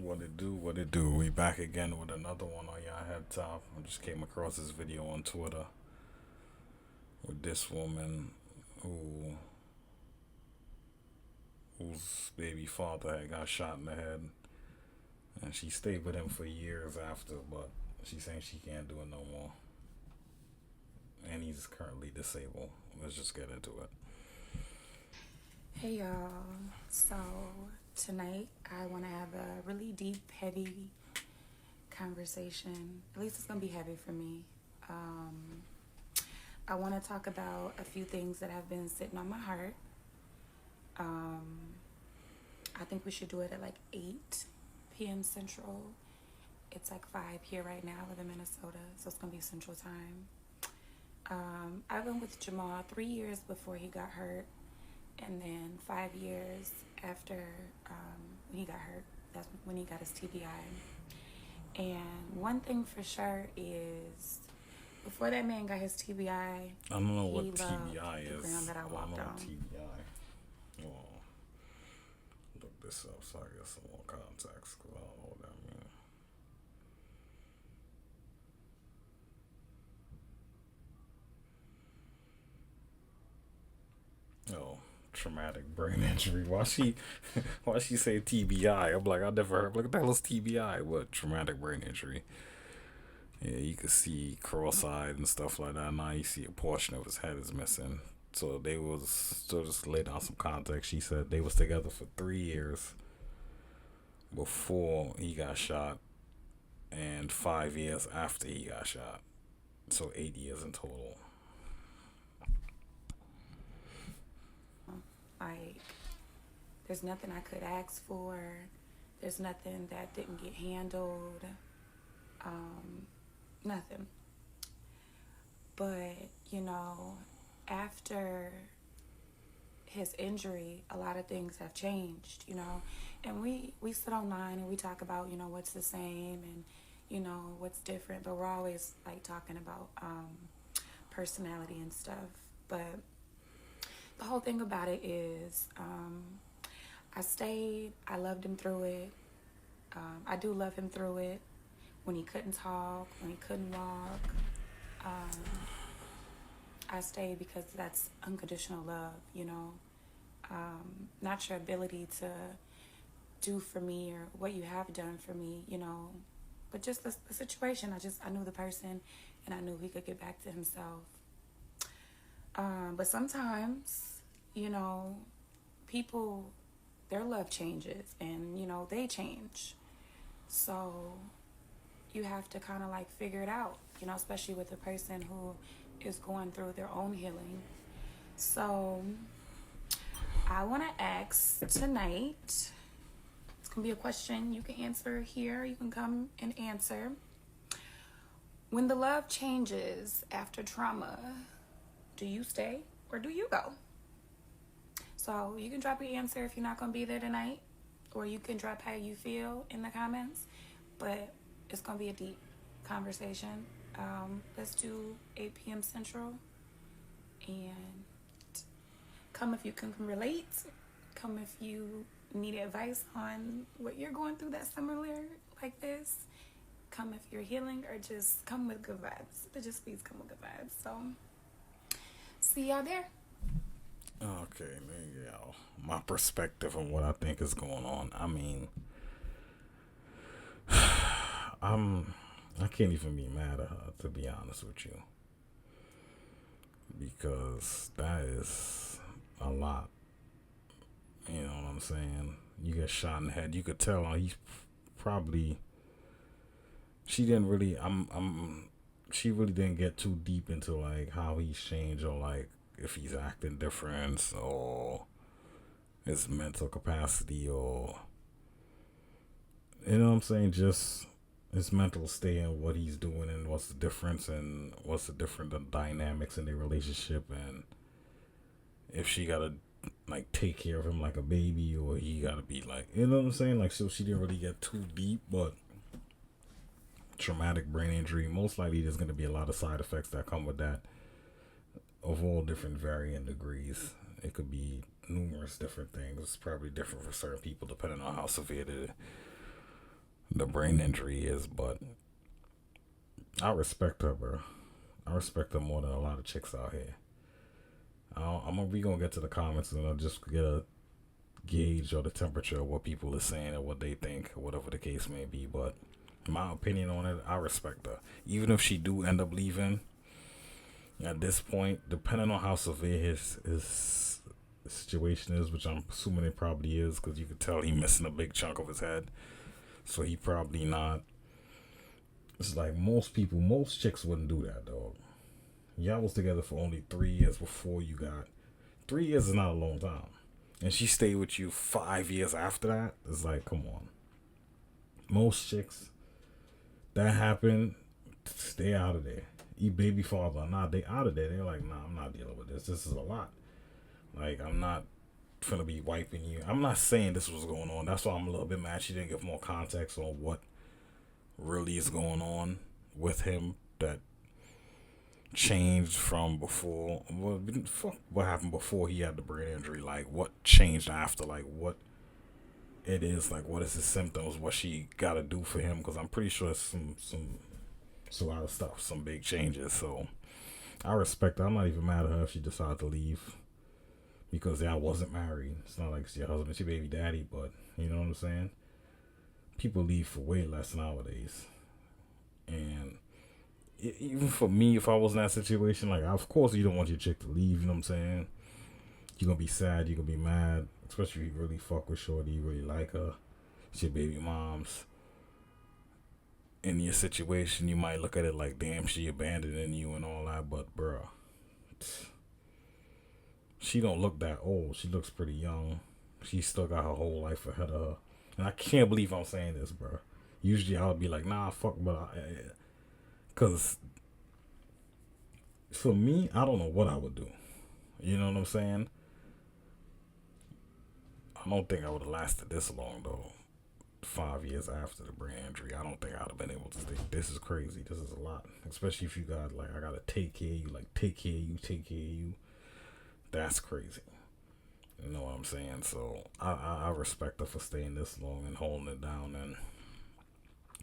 What it do? We back again with another one on y'all head top. I just came across this video on Twitter with this woman who whose baby father had got shot in the head, and she stayed with him for years after, but she's saying she can't do it no more, and he's currently disabled. Let's just get into it. Hey y'all. So tonight I want to have a really deep, heavy conversation. At least it's going to be heavy for me. I want to talk about a few things that have been sitting on my heart. Um, I think we should do it at like 8 p.m. Central. It's like 5 here right now. I live in Minnesota, so it's going to be Central Time. I've been with Jamal 3 years before he got hurt, and then 5 years after when he got hurt. That's when he got his TBI. And one thing for sure is, before that man got his TBI, I don't know he what loved TBI the is. ground that I I don't walked know what on. TBI. Well, look this up so I get some more context because I don't know what that means. Oh, traumatic brain injury. Why she say TBI? I'm like, I never heard. What the hell is TBI? What traumatic brain injury? Yeah, you could see cross-eyed and stuff like that. Now you see a portion of his head is missing. So they was so just lay down some context. She said they was together for 3 years before he got shot, and 5 years after he got shot. So 8 years in total. Like, there's nothing I could ask for. There's nothing that didn't get handled. Nothing. But, after his injury, a lot of things have changed. And we sit online and we talk about, what's the same and, what's different. But we're always, like, talking about personality and stuff. But the whole thing about it is I stayed. I loved him through it. I do love him through it. When he couldn't talk, when he couldn't walk, I stayed because that's unconditional love. Not your ability to do for me or what you have done for me, but just the situation. I knew the person, and I knew he could get back to himself. But sometimes, you know, people, their love changes, and they change. So you have to kind of like figure it out, especially with a person who is going through their own healing. So I want to ask tonight, it's going to be a question you can answer here. You can come and answer. When the love changes after trauma, do you stay or do you go? So you can drop your answer if you're not going to be there tonight, or you can drop how you feel in the comments. But it's going to be a deep conversation. Let's do 8 p.m. Central. And come if you can relate. Come if you need advice on what you're going through that's similar like this. Come if you're healing, or just come with good vibes. But just please come with good vibes. So, see y'all there. Okay, there you go. My perspective on what I think is going on. I mean, I can't even be mad at her, to be honest with you, because that is a lot. You know what I'm saying? You get shot in the head. You could tell he's probably. She didn't really. She really didn't get too deep into like how he's changed, or like if he's acting different, or his mental capacity, or you know what I'm saying, just his mental state and what he's doing, and what's the difference, and what's the different dynamics in their relationship, and if she gotta like take care of him like a baby, or he gotta be like, you know what I'm saying, like, so she didn't really get too deep. But traumatic brain injury, most likely there's gonna be a lot of side effects that come with that, of all different varying degrees. It could be numerous different things. It's probably different for certain people depending on how severe it is. the brain injury is, but I respect her, bro. I respect her more than a lot of chicks out here. We gonna get to the comments and I'll just get a gauge or the temperature of what people are saying and what they think, or whatever the case may be. But my opinion on it, I respect her. Even if she do end up leaving, at this point, depending on how severe his situation is, which I'm assuming it probably is, because you could tell he missing a big chunk of his head, so he probably not. It's like most chicks wouldn't do that, dog. Y'all was together for only 3 years before you got. 3 years is not a long time, and she stayed with you 5 years after that. It's like, come on. Most chicks that happen, stay out of there. You baby father or not, they out of there. They're like, nah, I'm not dealing with this. This is a lot. Like, I'm not finna be wiping you. I'm not saying this was going on. That's why I'm a little bit mad she didn't give more context on what really is going on with him that changed from before. What happened before he had the brain injury? Like, what changed after? Like, what it is? Like, what is his symptoms? What she got to do for him? Because I'm pretty sure it's a lot of stuff, some big changes. So I respect her. I'm not even mad at her if she decided to leave, because I wasn't married. It's not like it's your husband, it's your baby daddy, but you know what I'm saying? People leave for way less nowadays. And even for me, if I was in that situation, like, of course you don't want your chick to leave, you know what I'm saying? You're going to be sad, you're going to be mad, especially if you really fuck with shorty, you really like her, it's your baby mom's. In your situation, you might look at it like, damn, she abandoning you and all that, but bruh, she don't look that old. She looks pretty young. She still got her whole life ahead of her. And I can't believe I'm saying this, bro. Usually I would be like, nah, fuck, but because for me, I don't know what I would do. You know what I'm saying? I don't think I would have lasted this long, though. 5 years after the brain injury, I don't think I'd have been able to stay. This is crazy. This is a lot. Especially if you got, like, I got to take care of you. Like, take care of you. That's crazy. You know what I'm saying? So I respect her for staying this long and holding it down and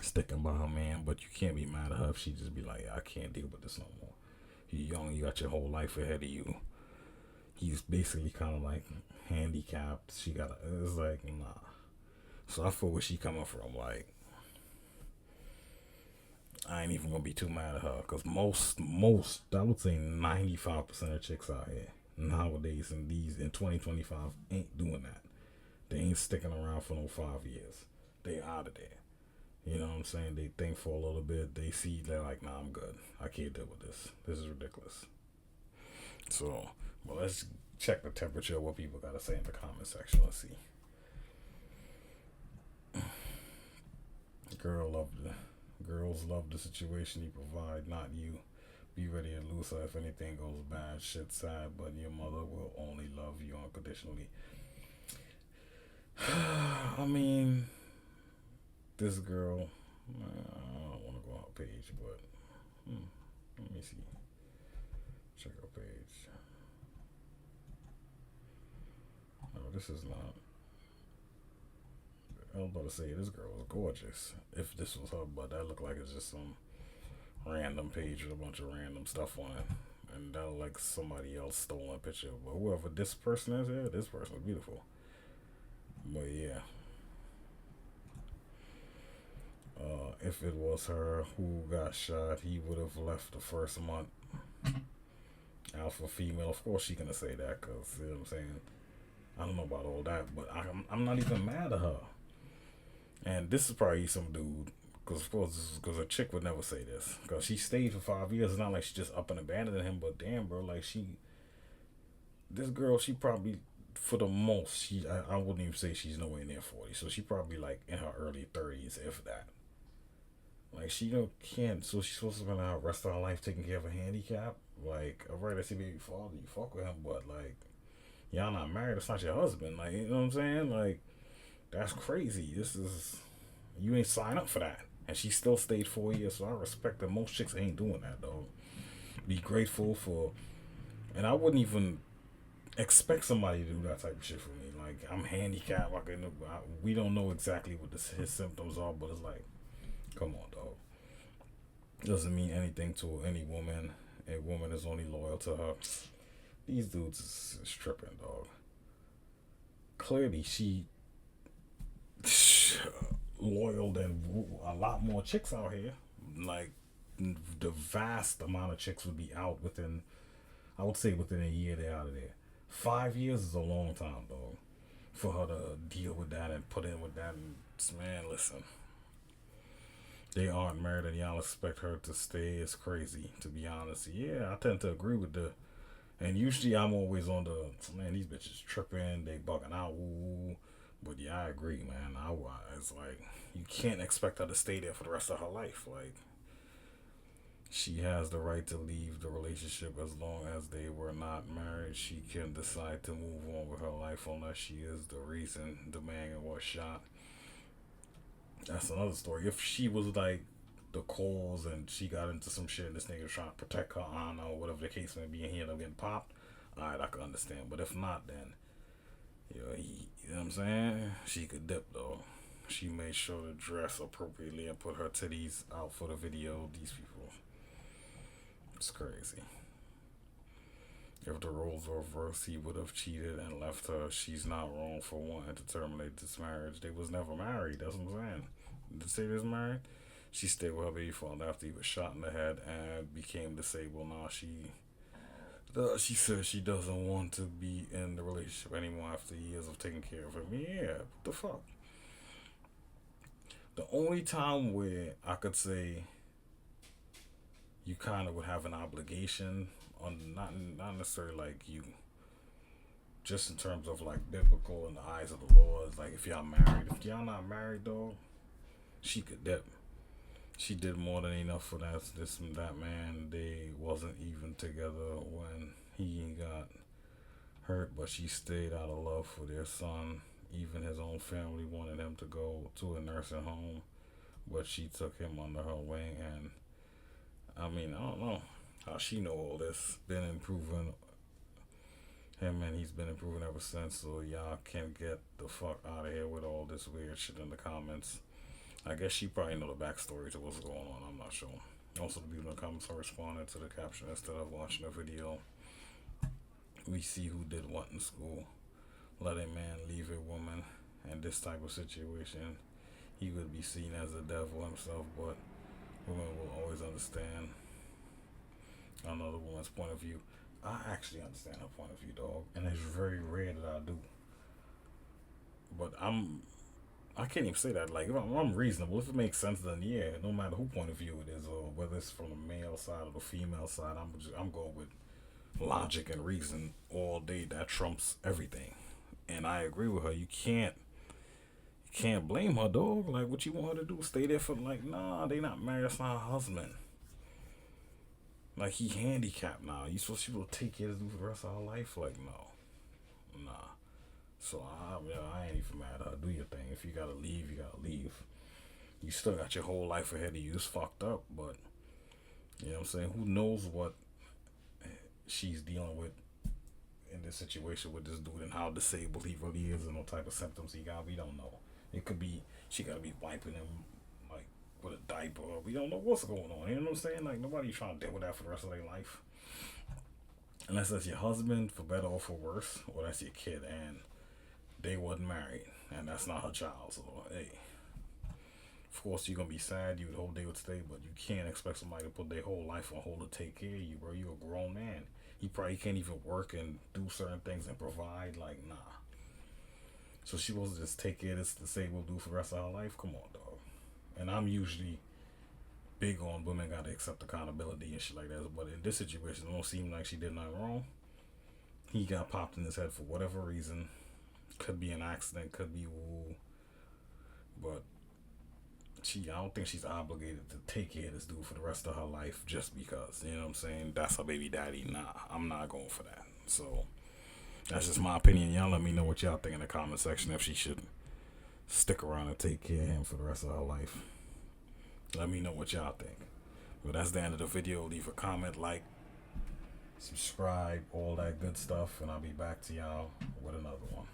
sticking by her man. But you can't be mad at her if she just be like, I can't deal with this no more. You're young, you got your whole life ahead of you. He's basically kind of like handicapped. It's like, nah. So I feel where she coming from. Like, I ain't even gonna be too mad at her, because most I would say 95% of chicks out here nowadays in 2025 ain't doing that. They ain't sticking around for no 5 years. They out of there. You know what I'm saying? They think for a little bit. They see, they're like, nah, I'm good. I can't deal with this. This is ridiculous. So, well, let's check the temperature of what people got to say in the comment section. Let's see. Girls love the situation you provide, not you. Be ready to lose her if anything goes bad. Shit sad, but your mother will only love you unconditionally. I mean, this girl, I don't want to go on her page, but let me see. Check her page. No, this is not. I was about to say, this girl was gorgeous. If this was her, but that looked like it's just some random page with a bunch of random stuff on it. And that looked like somebody else stolen a picture. But whoever this person is, yeah, this person is beautiful. But yeah. If it was her who got shot, he would have left the first month. Alpha female, of course she gonna say that, because, you know what I'm saying? I don't know about all that, but I'm not even mad at her. And this is probably some dude, because a chick would never say this, because she stayed for 5 years. It's not like she just up and abandoned him, but damn, bro, like this girl, she probably, for the most, I wouldn't even say she's nowhere near 40, so she probably like in her early 30s, if that. Like, she can't, so she's supposed to spend the rest of her life taking care of a handicap. Like, alright, I see baby father, you fuck with him, but like, y'all not married, it's not your husband. Like, you know what I'm saying? Like, that's crazy. You ain't sign up for that. And she still stayed 4 years, so I respect that. Most chicks ain't doing that, though. Be grateful for, and I wouldn't even expect somebody to do that type of shit for me. like, I'm handicapped. We don't know exactly what his symptoms are, but it's like, come on, dog. Doesn't mean anything to any woman. A woman is only loyal to her. These dudes is tripping, dog. Clearly, she loyal than a lot more chicks out here. Like, the vast amount of chicks would be out within, I would say, within a year they're out of there. 5 years is a long time, dog, for her to deal with that and put in with that. And, man, listen, they aren't married and y'all expect her to stay. Is crazy, to be honest. Yeah, I tend to agree with and usually I'm always on the, man, these bitches tripping, they bugging out, woo. But yeah, I agree, man. It's like, you can't expect her to stay there for the rest of her life. Like, she has the right to leave the relationship as long as they were not married. She can decide to move on with her life unless she is the reason the man was shot. That's another story. If she was like the cause and she got into some shit and this nigga was trying to protect her honor or whatever the case may be and he ended up getting popped, alright, I could understand. But if not, then, you know what I'm saying? She could dip, though. She made sure to dress appropriately and put her titties out for the video. These people, it's crazy. If the roles were reversed, he would have cheated and left her. She's not wrong for wanting to terminate this marriage. They was never married. That's what I'm saying. Did say they was married? She stayed with her baby father after he was shot in the head and became disabled. Now she says she doesn't want to be in the relationship anymore after years of taking care of him. Yeah, what the fuck? The only time where I could say you kind of would have an obligation on, not necessarily like you, just in terms of like biblical in the eyes of the Lord, like if y'all married. If y'all not married, though, she could dip. She did more than enough for that man. They wasn't even together when he got hurt, but she stayed out of love for their son. Even his own family wanted him to go to a nursing home, but she took him under her wing. And I mean, I don't know how she know all this. Been improving him, and he's been improving ever since. So y'all can get the fuck out of here with all this weird shit in the comments. I guess she probably know the backstory to what's going on. I'm not sure. Also, the people in the comments are responding to the caption instead of watching the video. We see who did what in school. Let a man leave a woman in this type of situation. He would be seen as the devil himself, but women will always understand another woman's point of view. I actually understand her point of view, dog, and it's very rare that I do. But I can't even say that. Like, if I'm reasonable, if it makes sense, then yeah, no matter who point of view it is, or whether it's from the male side or the female side, I'm going with logic and reason all day. That trumps everything, and I agree with her. You can't blame her, dog. Like, what you want her to do? Stay there for, like, nah, they not married. That's not her husband. Like, he handicapped now. You supposed to take care of do for the rest of her life? Like, no, nah. So I ain't even mad at her. Do your thing. If you gotta leave, you gotta leave. You still got your whole life ahead of you. It's fucked up, but you know what I'm saying? Who knows what she's dealing with in this situation with this dude and how disabled he really is and what type of symptoms he got. We don't know. It could be she gotta be wiping him like with a diaper. We don't know what's going on. You know what I'm saying? Like, nobody's trying to deal with that for the rest of their life. Unless that's your husband, for better or for worse, or that's your kid and they wasn't married, and that's not her child. So, hey, of course you're gonna be sad. You would hope they would stay, but you can't expect somebody to put their whole life on hold to take care of you, bro. You're a grown man. You probably can't even work and do certain things and provide. Like, nah. So she was to just take care of this disabled dude for the rest of her life. Come on, dog. And I'm usually big on women gotta accept accountability and shit like that. But in this situation, it don't seem like she did nothing wrong. He got popped in his head for whatever reason. Could be an accident, could be woo. But I don't think she's obligated to take care of this dude for the rest of her life just because, you know what I'm saying? That's her baby daddy. Nah, I'm not going for that. So that's just my opinion. Y'all let me know what y'all think in the comment section if she should stick around and take care of him for the rest of her life. Let me know what y'all think. But that's the end of the video. Leave a comment, like, subscribe, all that good stuff, and I'll be back to y'all with another one.